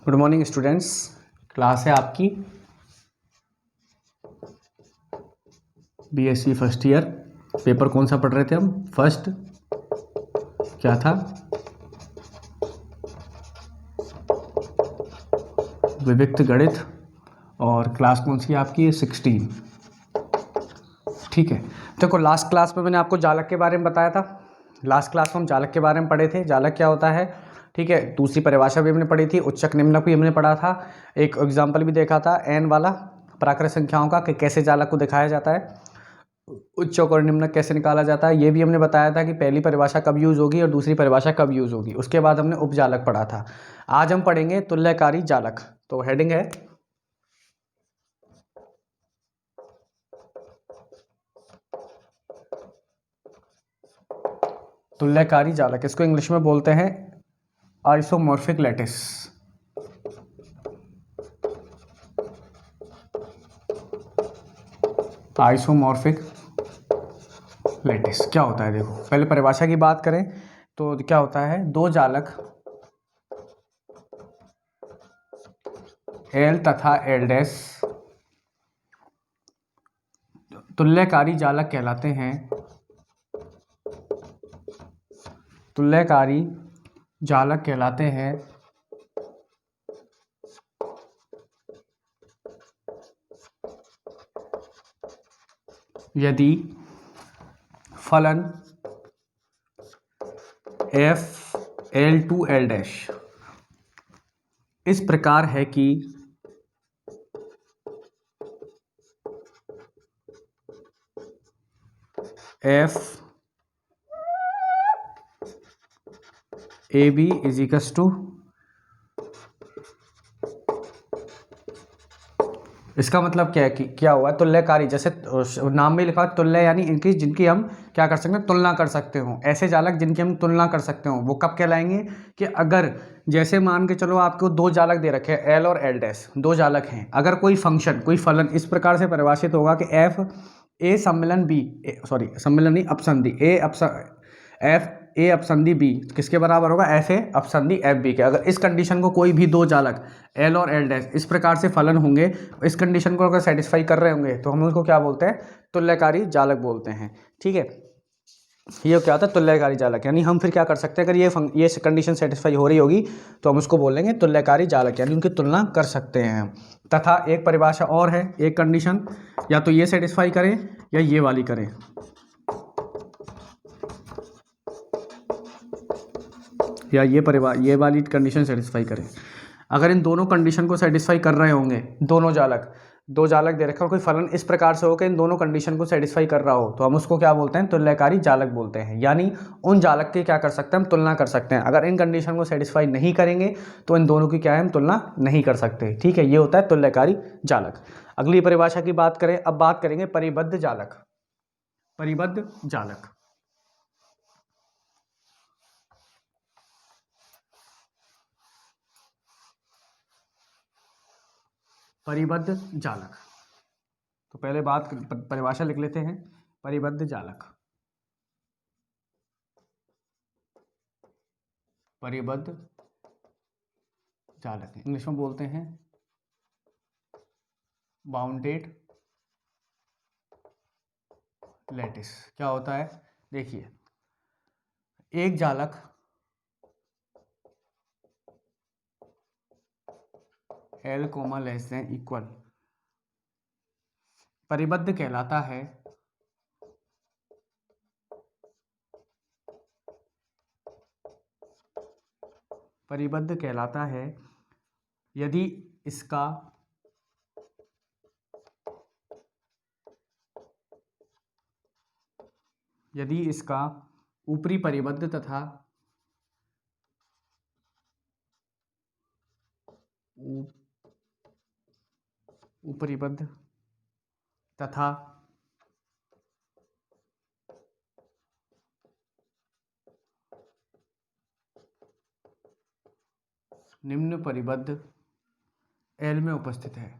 Good morning students. Class है आपकी BSc first year. Paper कौन सा पढ़ रहे थे हम? फर्स्ट क्या था? विविक्त गणित। और क्लास कौन सी है आपकी? 16। ठीक है। देखो, लास्ट क्लास में मैंने आपको जालक के बारे में बताया था। लास्ट क्लास में हम जालक के बारे में पढ़े थे। जालक क्या होता है? ठीक है। दूसरी परिभाषा भी हमने पढ़ी थी, उच्चक निम्नक भी हमने पढ़ा था। एक एग्जाम्पल भी देखा था एन वाला प्राकृत संख्याओं का कि कैसे जालक को दिखाया जाता है, उच्चक और निम्नक कैसे निकाला जाता है। ये भी हमने बताया था कि पहली परिभाषा कब यूज होगी और दूसरी परिभाषा कब यूज होगी। उसके बाद हमने उपजालक पढ़ा था। आज हम पढ़ेंगे तुल्यकारी जालक। तो हेडिंग है तुल्यकारी जालक। इसको इंग्लिश में बोलते हैं आइसोमॉर्फिक लैटिस। आइसोमॉर्फिक लैटिस क्या होता है? देखो, पहले परिभाषा की बात करें तो क्या होता है? दो जालक एल तथा एल डैश तुल्यकारी जालक कहलाते हैं। तुल्यकारी जालक कहलाते हैं यदि फलन F L to L dash इस प्रकार है कि F A B is equals to, इसका मतलब क्या है कि क्या हुआ? तुल्यकारी, जैसे नाम में लिखा तुल्य यानी इनकी जिनकी हम क्या कर सकते हैं? तुलना कर सकते हो। ऐसे जालक जिनकी हम तुलना कर सकते हो वो कब कहलाएंगे? कि अगर जैसे मान के चलो आपको दो जालक दे रखे हैं एल और एल डैश, दो जालक हैं। अगर कोई फंक्शन कोई फलन इस प्रकार से परिभाषित होगा कि एफ ए सम्मिलन बी, सॉरी सम्मिलन नहीं, अपसंधि एफ ए अपसंधि बी किसके बराबर होगा? एफ ए अपसंधि एफ बी के। अगर इस कंडीशन को कोई भी दो जालक एल और एल डैश इस प्रकार से फलन होंगे, इस कंडीशन को अगर सेटिस्फाई कर रहे होंगे तो हम उसको क्या बोलते हैं? तुल्यकारी जालक बोलते हैं। ठीक है। ये क्या होता है? तुल्यकारी जालक। यानी हम फिर क्या कर सकते हैं? अगर ये कंडीशन सेटिस्फाई हो रही होगी तो हम उसको बोलेंगे तुल्यकारी जालक, यानी उनकी तुलना कर सकते हैं हम। तथा एक परिभाषा और है, एक कंडीशन या तो ये सेटिस्फाई करें या ये वाली करें, या ये वाली कंडीशन सेटिस्फाई करें। अगर इन दोनों कंडीशन को सेटिस्फाई कर रहे होंगे दोनों जालक, दो जालक दे रखा हो, कोई फलन इस प्रकार से हो कि इन दोनों कंडीशन को सेटिस्फाई कर रहा हो, तो हम उसको क्या बोलते हैं? तुल्यकारी जालक बोलते हैं। यानी उन जालक की क्या कर सकते हैं? हम तुलना कर सकते हैं। अगर इन कंडीशन को सेटिस्फाई नहीं करेंगे तो इन दोनों की क्या है? हम तुलना नहीं कर सकते। ठीक है, ये होता है तुल्यकारी जालक। अगली परिभाषा की बात करें, अब बात करेंगे परिबद्ध जालक। परिबद्ध जालक, परिबद्ध जालक। तो पहले परिभाषा लिख लेते हैं। परिबद्ध जालक, परिबद्ध जालक इंग्लिश में बोलते हैं बाउंडेड लैटिस। क्या होता है? देखिए, एक जालक L comma less than equal परिबद्ध कहलाता है परिबद्ध कहलाता है यदि इसका ऊपरी परिबद्ध तथा उपरिबद्ध तथा निम्न परिबद्ध एल में उपस्थित है।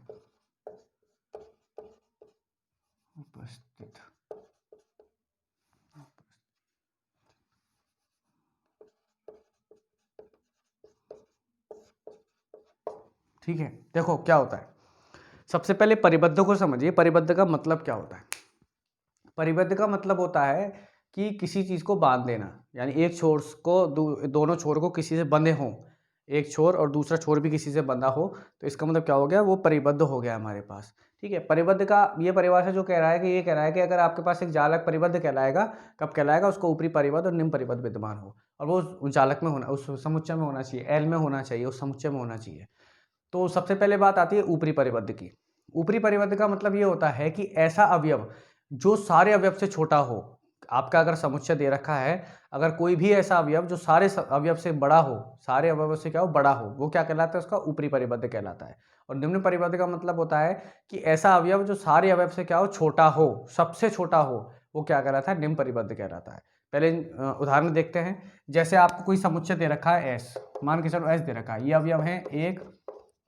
ठीक है, देखो क्या होता है, सबसे पहले परिबद्ध को समझिए। परिबद्ध का मतलब क्या होता है? परिबद्ध का मतलब होता है कि किसी चीज़ को बांध देना, यानी एक छोर को दोनों छोर को किसी से बंधे हों, एक छोर और दूसरा छोर भी किसी से बंधा हो, तो इसका मतलब क्या हो गया, वो परिबद्ध हो गया हमारे पास। ठीक है, परिबद्ध का ये परिभाषा जो कह रहा है कि ये कह रहा है कि अगर आपके पास एक जालक परिबद्ध कहलाएगा, कब कहलाएगा, उसको ऊपरी परिबद्ध और निम्न परिबद्ध विद्यमान हो, और वो उस जालक में होना, उस समुच्चय में होना चाहिए, एल में होना चाहिए, उस समुच्चय में होना चाहिए। तो सबसे पहले बात आती है ऊपरी परिबद्ध की। ऊपरी परिबद्ध का मतलब ये होता है कि ऐसा अवयव जो सारे अवयव से छोटा हो। आपका अगर समुच्चय दे रखा है, अगर कोई भी ऐसा अवयव जो सारे अवयव से बड़ा हो, सारे अवयवों से क्या हो, बड़ा हो, वो क्या कहलाता है, उसका ऊपरी परिबद्ध कहलाता है। और निम्न परिबद्ध का मतलब होता है कि ऐसा अवयव जो सारे अवयव से क्या हो, छोटा हो, सबसे छोटा हो, वो क्या कहलाता है, निम्न परिबद्ध कहलाता है। पहले उदाहरण देखते हैं। जैसे आपको कोई समुच्चय दे रखा है एस, मान के चलो एस दे रखा है, ये अवयव है 1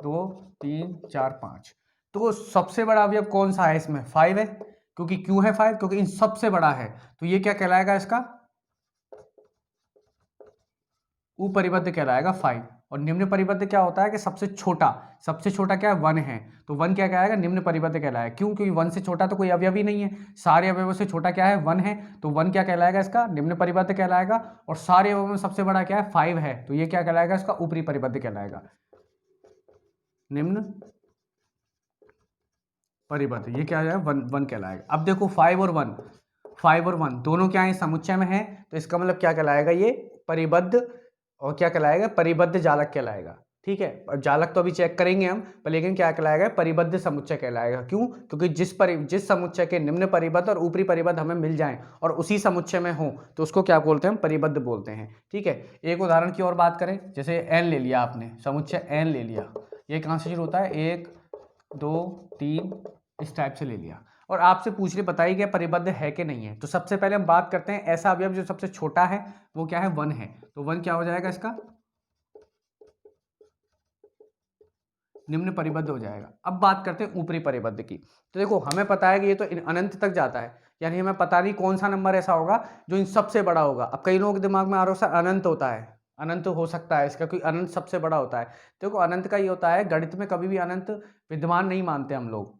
2 3 4 5। तो सबसे बड़ा अवयव कौन सा है इसमें, 5 है, क्योंकि क्यों है 5, क्योंकि इन सबसे बड़ा है। तो ये क्या कहलाएगा, इसका उपरिबद्ध कहलाएगा 5। और निम्न परिबद्ध क्या होता है कि सबसे छोटा, सबसे छोटा क्या है, 1 है, तो 1 क्या कहलाएगा, निम्न परिबद्ध कहलाएगा। क्यों, क्योंकि 1 से छोटा तो कोई अवयव ही नहीं है, सारे अवयवों से छोटा क्या है, 1 है, तो 1 क्या कहलाएगा, इसका निम्न परिबद्ध कहलाएगा। और सारे अवयवों में सबसे बड़ा क्या है, 5 है, तो ये क्या कहलाएगा, इसका ऊपरी परिबद्ध कहलाएगा, निम्न परिबद्ध। ये क्या है, 1 कहलाएगा। अब देखो 5 और 1, 5 और 1 दोनों क्या है, समुच्चय में है, तो इसका मतलब क्या कहलाएगा, ये परिबद्ध, और क्या कहलाएगा, परिबद्ध जालक कहलाएगा। ठीक है, और जालक तो अभी चेक करेंगे हम, पर लेकिन क्या कहलाएगा, परिबद्ध समुच्चय कहलाएगा। क्यों, क्योंकि जिस समुच्चय के निम्न परिबद्ध और ऊपरी परिबद्ध हमें मिल जाएं और उसी समुच्चय में हो, तो उसको क्या बोलते हैं, परिबद्ध बोलते हैं। ठीक है, एक उदाहरण की और बात करें, जैसे एन ले लिया आपने, समुच्चय एन ले लिया, ये कहां से शुरू होता है, 1 2 3, इस टाइप से ले लिया, और आपसे पूछ रहे बताइए क्या परिबद्ध है कि नहीं है। तो सबसे पहले हम बात करते हैं ऐसा अवयव जो सबसे छोटा है, वो क्या है, 1 है, तो 1 क्या हो जाएगा, इसका निम्न परिबद्ध हो जाएगा। अब बात करते हैं ऊपरी परिबद्ध की। तो देखो हमें पता है कि ये तो अनंत तक जाता है, यानी हमें पता नहीं कौन सा नंबर ऐसा होगा जो इन सबसे बड़ा होगा। अब कई लोगों के दिमाग में आ रहा है अनंत होता है, अनंत हो सकता है इसका, क्योंकि अनंत सबसे बड़ा होता है। देखो अनंत का ये होता है, गणित में कभी भी अनंत विद्यमान नहीं मानते हम लोग,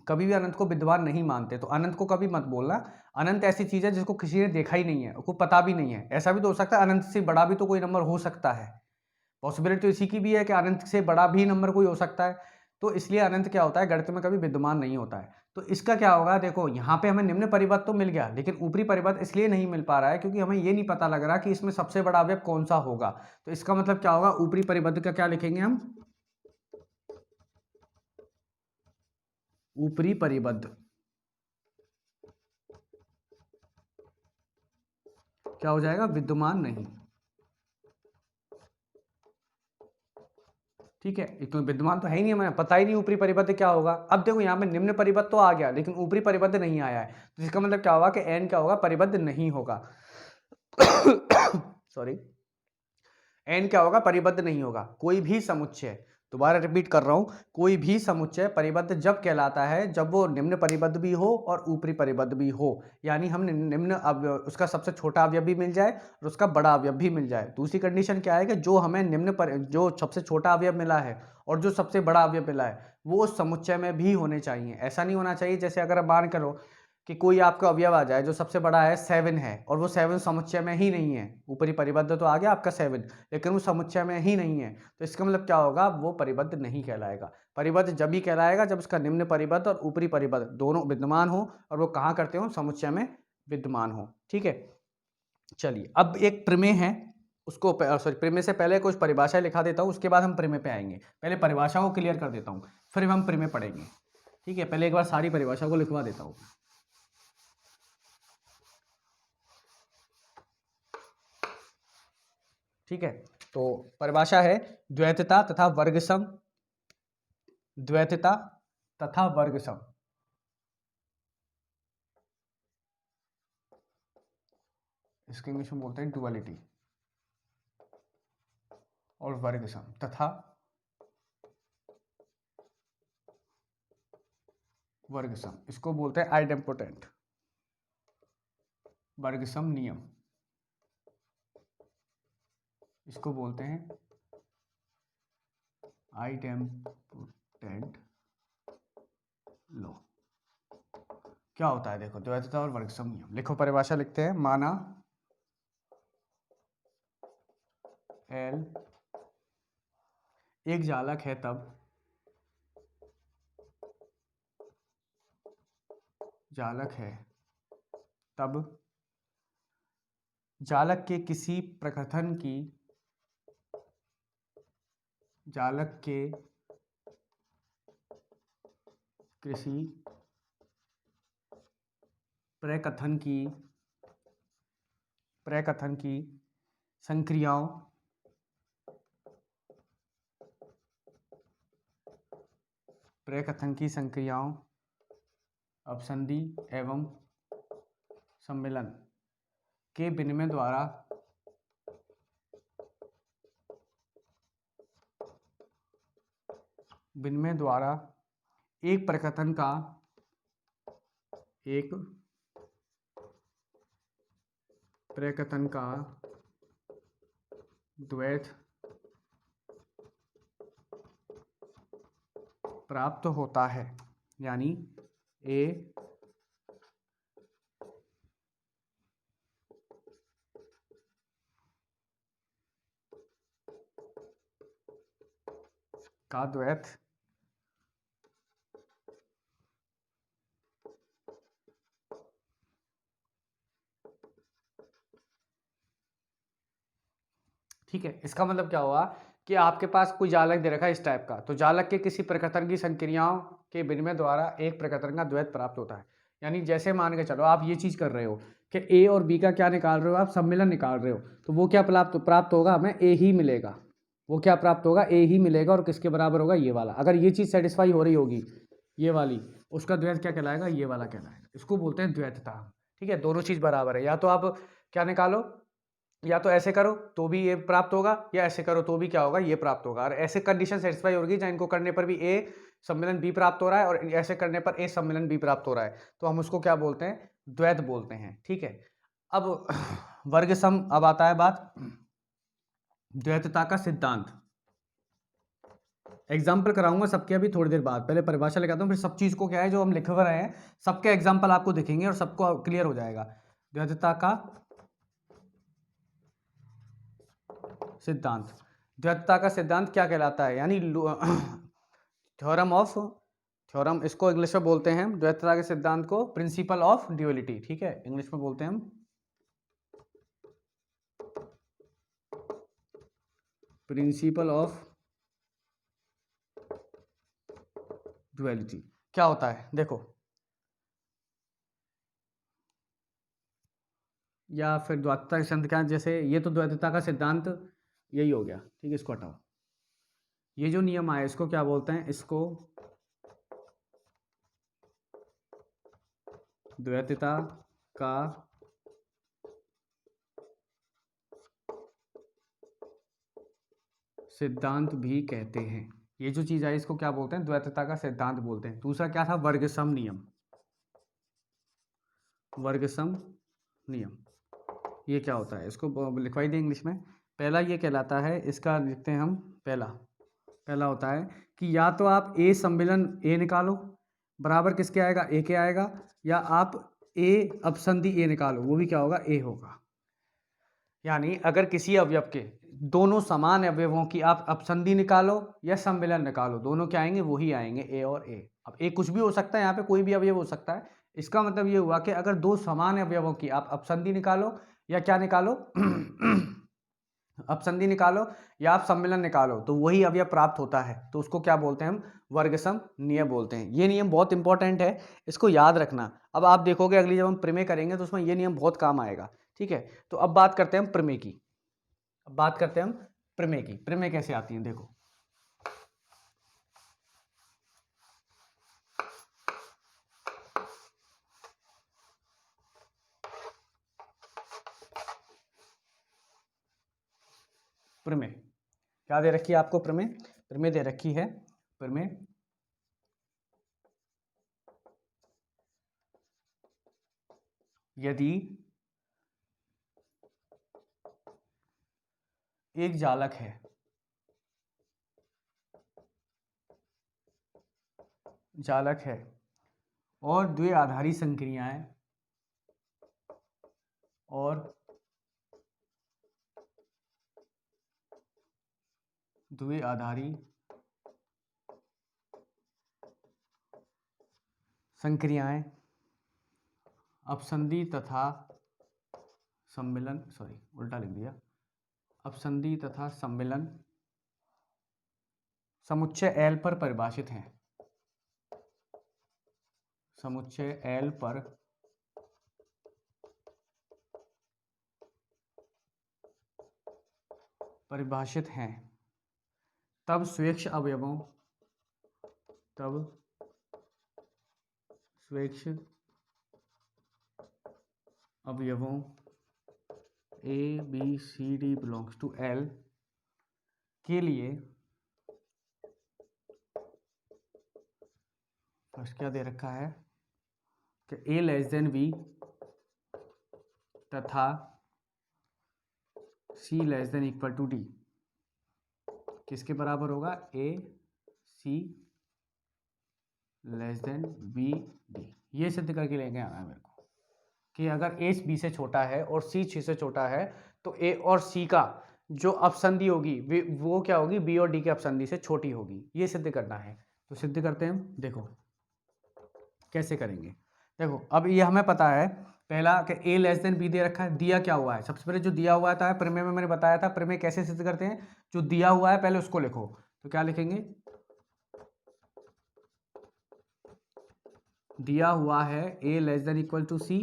कभी भी अनंत को विद्यमान नहीं मानते। तो अनंत को कभी मत बोलना। अनंत ऐसी चीज है जिसको किसी ने देखा ही नहीं है, उसको पता भी नहीं है। ऐसा भी तो हो सकता है अनंत से बड़ा भी तो कोई नंबर हो सकता है, पॉसिबिलिटी तो इसी की भी है कि अनंत से बड़ा भी नंबर कोई हो सकता है। तो इसलिए अनंत क्या होता है, गणित में कभी विद्यमान नहीं होता है। तो इसका क्या होगा, देखो यहाँ पे हमें निम्न परिबद्ध तो मिल गया, लेकिन ऊपरी परिबद्ध इसलिए नहीं मिल पा रहा है क्योंकि हमें ये नहीं पता लग रहा कि इसमें सबसे बड़ा अवयव कौन सा होगा। तो इसका मतलब क्या होगा, ऊपरी परिबद्ध का क्या लिखेंगे हम, ऊपरी परिबद्ध क्या हो जाएगा, विद्यमान नहीं। ठीक है, तो विद्यमान तो है ही नहीं, हमें पता ही नहीं ऊपरी परिबद्ध क्या होगा। अब देखो यहाँ पे निम्न परिबद्ध तो आ गया, लेकिन ऊपरी परिबद्ध नहीं आया है, तो इसका मतलब क्या होगा कि एन क्या होगा, परिबद्ध नहीं होगा। सॉरी, एन क्या होगा, परिबद्ध नहीं होगा। कोई भी समुच्चय, दोबारा रिपीट कर रहा हूं, कोई भी समुच्चय परिबद्ध जब कहलाता है जब वो निम्न परिबद्ध भी हो और ऊपरी परिबद्ध भी हो, यानी हम निम्न उसका सबसे छोटा अवयव भी मिल जाए और उसका बड़ा अवयव भी मिल जाए। दूसरी कंडीशन क्या है कि जो हमें जो सबसे छोटा अवयव मिला है और जो सबसे बड़ा अवयव मिला है वो उस समुच्चय में भी होने चाहिए। ऐसा नहीं होना चाहिए जैसे अगर मान करो कि कोई आपका अवयव आ जाए जो सबसे बड़ा है 7 है और वो 7 समुच्चय में ही नहीं है, ऊपरी परिबद्ध तो आ गया आपका 7, लेकिन वो समुच्चय में ही नहीं है, तो इसका मतलब क्या होगा, वो परिबद्ध नहीं कहलाएगा। परिबद्ध जब भी कहलाएगा जब उसका निम्न परिबद्ध और ऊपरी परिबद्ध दोनों विद्यमान हो और वो कहाँ करते हो, समुच्चय में विद्यमान हो। ठीक है, चलिए अब एक प्रमेय है, उसको सॉरी प्रमेय से पहले कुछ परिभाषाएं लिखा देता हूँ, उसके बाद हम प्रमेय पे आएंगे। पहले परिभाषाओं को क्लियर कर देता हूँ, फिर हम प्रमेय पढ़ेंगे। ठीक है, पहले एक बार सारी परिभाषा को लिखवा देता हूँ। ठीक है, तो परिभाषा है द्वैतता तथा वर्गसम, द्वैतता तथा वर्गसम, इसके इंग्लिश में बोलते हैं डुअलिटी, और वर्गसम तथा वर्गसम, इसको बोलते हैं आइडेम्पोटेंट वर्गसम नियम, इसको बोलते हैं आइडेम्पोटेंट लो। क्या होता है देखो, द्वैतता और वर्गसम नियम। लिखो परिभाषा लिखते हैं। माना एल एक जालक है तब जालक है तब जालक के किसी प्रकथन की जालक के किसी प्रकथन की संक्रियाओं अपसंधि एवं सम्मिलन के विनिमय द्वारा एक प्रकथन का द्वैत प्राप्त होता है। यानी ए का द्वैत ठीक है। इसका मतलब क्या हुआ कि आपके पास कोई जालक दे रखा है इस टाइप का, तो जालक के किसी प्रकथन की संक्रियाओं के विनिमय द्वारा एक प्रकथन का द्वैत प्राप्त होता है। यानी जैसे मान के चलो आप ये चीज कर रहे हो कि ए और बी का क्या निकाल रहे हो, आप सम्मिलन निकाल रहे हो, तो वो क्या प्राप्त होगा, हमें ए ही मिलेगा। वो क्या प्राप्त होगा, ए ही मिलेगा। और किसके बराबर होगा, ये वाला। अगर ये चीज सेटिस्फाई हो रही होगी ये वाली, उसका द्वैत क्या कहलाएगा, ये वाला कहलाएगा। इसको बोलते हैं द्वैतता। ठीक है, दोनों चीज बराबर है। या तो आप क्या निकालो, या तो ऐसे करो तो भी ये प्राप्त होगा, या ऐसे करो तो भी क्या होगा, ये प्राप्त होगा। और ऐसे कंडीशन सेटिस्फाई होगी जहाँ इनको करने पर भी ए सम्मिलन बी प्राप्त हो रहा है और ऐसे करने पर ए सम्मिलन बी प्राप्त हो रहा है, तो हम उसको क्या बोलते हैं, द्वैत बोलते हैं। ठीक है। अब वर्ग सम, अब आता है बात द्वैतता का सिद्धांत। एग्जाम्पल कराऊंगा सबके अभी थोड़ी देर बाद, पहले परिभाषा लगाता हूँ, फिर सब चीज को क्या है जो हम लिख रहे हैं सबके एग्जाम्पल आपको दिखेंगे और सबको क्लियर हो जाएगा। द्वैतता का सिद्धांत, द्वैतता का सिद्धांत क्या कहलाता है, यानी थ्योरम इसको इंग्लिश में बोलते हैं हम, द्वैतता के सिद्धांत को प्रिंसिपल ऑफ ड्यूअलिटी। ठीक है, इंग्लिश में बोलते हैं हम प्रिंसिपल ऑफ ड्यूअलिटी। क्या होता है देखो, या फिर द्वैतता के सिद्धांत, जैसे ये तो द्वैतता का सिद्धांत यही हो गया। ठीक है, इसको हटाओ। ये जो नियम आया इसको क्या बोलते हैं, इसको द्वैतता का सिद्धांत भी कहते हैं। ये जो चीज आई इसको क्या बोलते हैं, द्वैतता का सिद्धांत बोलते हैं। दूसरा क्या था, वर्गसम नियम। वर्गसम नियम ये क्या होता है, इसको लिखवाई दें इंग्लिश में। पहला ये कहलाता है, इसका लिखते हैं हम, पहला होता है कि या तो आप ए सम्मिलन ए निकालो, बराबर किसके आएगा, ए के आएगा, या आप ए अपसंधि ए निकालो, वो भी क्या होगा, ए होगा। यानी अगर किसी अवयव के दोनों समान अवयवों की आप अपसंधि निकालो या सम्मिलन निकालो, दोनों क्या आएंगे, वही आएंगे, ए और ए। अब ए कुछ भी हो सकता है, यहाँ पे कोई भी अवयव हो सकता है। इसका मतलब ये हुआ कि अगर दो समान अवयवों की आप अपसंधि निकालो या क्या निकालो अपसंधि निकालो या आप सम्मिलन निकालो, तो वही अवयव प्राप्त होता है। तो उसको क्या बोलते हैं हम, वर्गसम नियम बोलते हैं। ये नियम बहुत इंपॉर्टेंट है, इसको याद रखना। अब आप देखोगे अगली जब हम प्रमेय करेंगे तो उसमें ये नियम बहुत काम आएगा। ठीक है, तो अब बात करते हैं हम प्रमेय की। अब बात करते हैं हम प्रमेय की। प्रमेय कैसे आती है देखो, प्रमेय क्या दे रखी है आपको, प्रमेय दे रखी है। प्रमेय यदि एक जालक है जालक है और द्विआधारी संक्रियाएं और द्विआधारी संक्रियाएं अपसंधि तथा सम्मिलन, सॉरी उल्टा लिख दिया, अपसंधि तथा सम्मिलन समुच्चय L पर परिभाषित हैं, समुच्चय L पर परिभाषित हैं, तब स्वेच्छ अवयवों A B C D belongs to L के लिए फर्स्ट क्या दे रखा है कि A लेस देन B तथा C less than equal to D किसके बराबर होगा? A C less than B D। ये सिद्ध करके लेके आना है मेरे को कि अगर A B से छोटा है और C 6 से छोटा है तो A और C का जो अपसंधि होगी वो क्या होगी? B और D के अपसंधि से छोटी होगी। ये सिद्ध करना है, तो सिद्ध करते हैं हम। देखो कैसे करेंगे। देखो अब ये हमें पता है पहला कि A लेस देन B दे रखा है। दिया क्या हुआ है? सबसे पहले जो दिया हुआ था प्रमेय में मैंने बताया था, प्रमेय कैसे सिद्ध करते हैं? जो दिया हुआ है पहले उसको लिखो। तो क्या लिखेंगे? दिया हुआ है A less than equal to C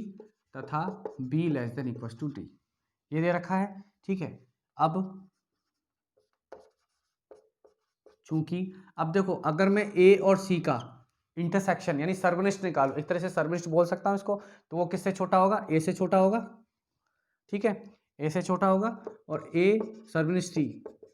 तथा B less than equal to D, ये दे रखा है। ठीक है, अब चूंकि अब देखो अगर मैं A और C का इंटरसेक्शन यानी सर्वनिष्ठ निकालू, एक तरह से सर्वनिष्ठ बोल सकता हूं इसको, तो वो किससे छोटा होगा? A से छोटा होगा। ठीक है, A से छोटा होगा और A सर्वनिष्ठ C,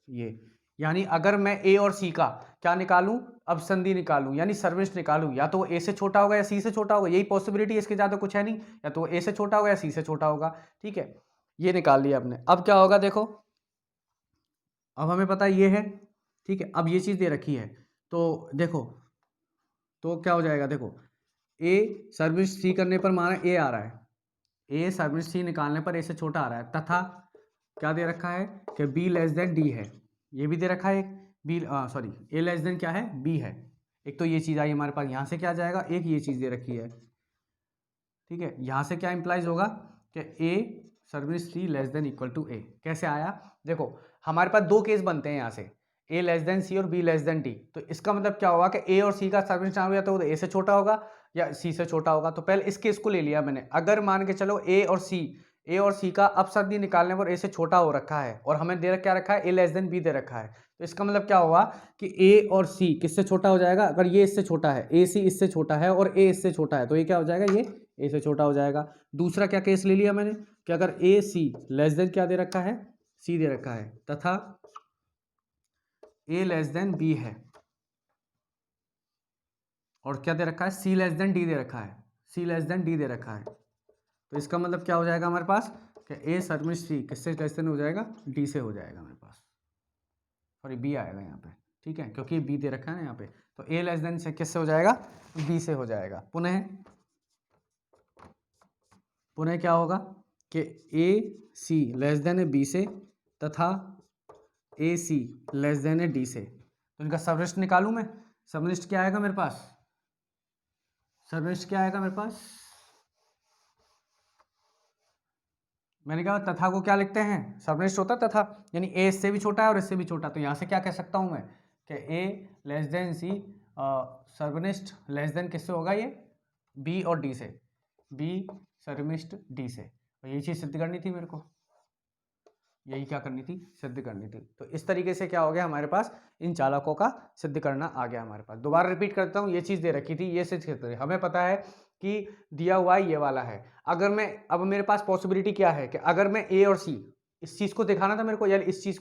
ये यानी अगर मैं A और C का क्या निकालूं? अपसंधि निकालूं यानी सर्वनिष्ठ निकालूं, या तो वो A से छोटा होगा या C से छोटा होगा, यही पॉसिबिलिटी है, इसके ज्यादा कुछ है नहीं। या तो A से छोटा होगा या C से छोटा होगा। ठीक है, ये निकाल लिया आपने। अब क्या होगा? देखो अब हमें पता ये है। ठीक है, अब ये चीज दे रखी है तो देखो तो क्या हो जाएगा? देखो A सर्वनिष्ठ C करने पर माना A आ रहा है, A सर्वनिष्ठ C निकालने पर A से छोटा आ रहा है, तथा क्या दे रखा है कि B लेस देन D है, ये भी दे रखा है। B sorry A less then क्या है? B है। एक तो ये चीज आई हमारे पास, यहाँ से क्या जाएगा? एक ये चीज दे रखी है। ठीक है, यहाँ से क्या इंप्लाइज होगा कि A सर्वनिष्ठ C less than equal to A। कैसे आया? देखो हमारे पास दो केस बनते हैं यहाँ से, A लेस देन C और B लेस देन D। तो इसका मतलब क्या होगा कि A और C का सर्वनिष्ठ या तो A से छोटा होगा या C से छोटा होगा। तो पहले इस केस को ले लिया मैंने। अगर मान के चलो A और C का अपसंधि निकालने पर A से छोटा हो रखा है और हमें दे क्या रखा है? A लेस देन B दे रखा है। तो इसका मतलब क्या होगा कि A और C किससे छोटा हो जाएगा? अगर ये इससे छोटा है, AC इससे छोटा है और A इससे छोटा है, तो ये क्या हो जाएगा? ये A से छोटा हो जाएगा। दूसरा क्या केस ले लिया मैंने कि अगर AC लेस देन क्या दे रखा है? C दे रखा है, तथा A लेस देन B है और क्या दे रखा है? C लेस देन D दे रखा है, C लेस देन D दे रखा है। तो इसका मतलब क्या हो जाएगा हमारे पास कि A सर्वनिष्ठ C किससे लेस देन हो जाएगा? D से हो जाएगा मेरे पास, सॉरी B आएगा यहाँ पे। ठीक है, क्योंकि B दे रखा है ना यहाँ पे, तो A लेस देन से किससे हो जाएगा? B से हो जाएगा। पुनः क्या होगा कि AC लेस देन है B से तथा AC लेस देन है D से। तो इनका सर्वनिष्ठ निकालूं मैं। सर्वनिष्ठ क्या आएगा मेरे पास? सर्वनिष्ठ क्या आएगा मेरे पास? मैंने कहा तथा को क्या लिखते हैं? सर्वनिष्ठ होता तथा, यानी A इससे भी छोटा है और इससे भी छोटा। तो यहाँ से क्या कह सकता हूँ मैं कि A लेस देन C सर्वनिष्ठ लेस देन किससे होगा? ये B और D से, B सर्वनिष्ठ D से। और यही चीज़ सिद्ध करनी थी मेरे को, यही क्या करनी थी? सिद्ध करनी थी। तो इस तरीके से क्या हो गया हमारे पास? इन चालकों का सिद्ध करना आ गया हमारे पास। दोबारा रिपीट करता हूँ, ये चीज़ दे रखी थी, ये सिद्ध करते हमें पता है कि दिया हुआ है ये वाला है। अगर मैं अब मेरे पास पॉसिबिलिटी क्या है कि अगर मैं A और C, इस चीज़ को दिखाना था मेरे को, यानी इस चीज़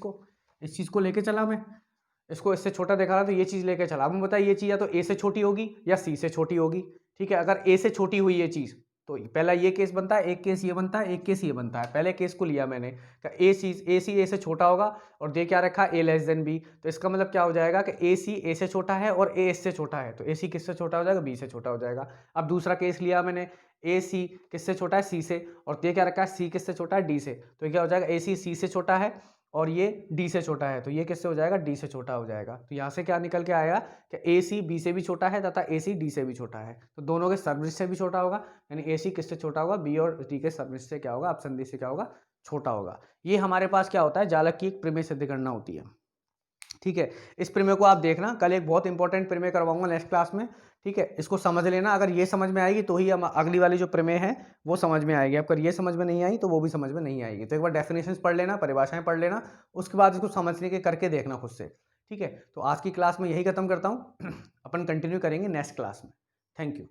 को लेके चला मैं, इसको इससे छोटा देखा रहा तो ये चीज़ लेके चला। अब मैं बताइए ये चीज़ या तो A से छोटी होगी या C से छोटी होगी। ठीक है, अगर A से छोटी हुई ये चीज़ तो पहला ये केस बनता है, एक केस ये बनता है, एक केस ये बनता है। पहले केस को लिया मैंने, ए सी ए से छोटा होगा और दे क्या रखा, ए लेस देन बी। तो इसका मतलब क्या हो जाएगा कि ए सी ए से छोटा है और ए एस से छोटा है, तो ए सी किससे छोटा हो जाएगा, बी से छोटा हो जाएगा। अब दूसरा केस लिया मैंने, ए सी किससे छोटा है, सी से, और दे क्या रखा है, सी किससे छोटा है, डी से। तो क्या हो जाएगा, ए सी से छोटा है और ये डी से छोटा है, तो ये किससे हो जाएगा, डी से छोटा हो जाएगा। तो यहाँ से क्या निकल के आएगा कि ए सी बी से भी छोटा है तथा ए सी डी से भी छोटा है, तो दोनों के सरवृत्त से भी छोटा होगा, यानी ए सी किससे छोटा होगा, बी और डी के सरवृत्त से क्या होगा, ऑप्शन डी से क्या होगा, छोटा होगा। ये हमारे पास क्या होता है, जालक की एक प्रमेय सिद्ध करना होती है। ठीक है, इस प्रमेय को आप देखना, कल एक बहुत इंपॉर्टेंट प्रमेय करवाऊंगा नेक्स्ट क्लास में। ठीक है, इसको समझ लेना, अगर ये समझ में आएगी तो ही हम अगली वाली जो प्रमेय है वो समझ में आएगी, अगर ये समझ में नहीं आई तो वो भी समझ में नहीं आएगी। तो एक बार डेफिनेशंस पढ़ लेना, परिभाषाएं पढ़ लेना, उसके बाद इसको समझने के करके देखना खुद से। ठीक है, तो आज की क्लास में यही खत्म करता हूँ अपन कंटिन्यू करेंगे नेक्स्ट क्लास में। Thank you.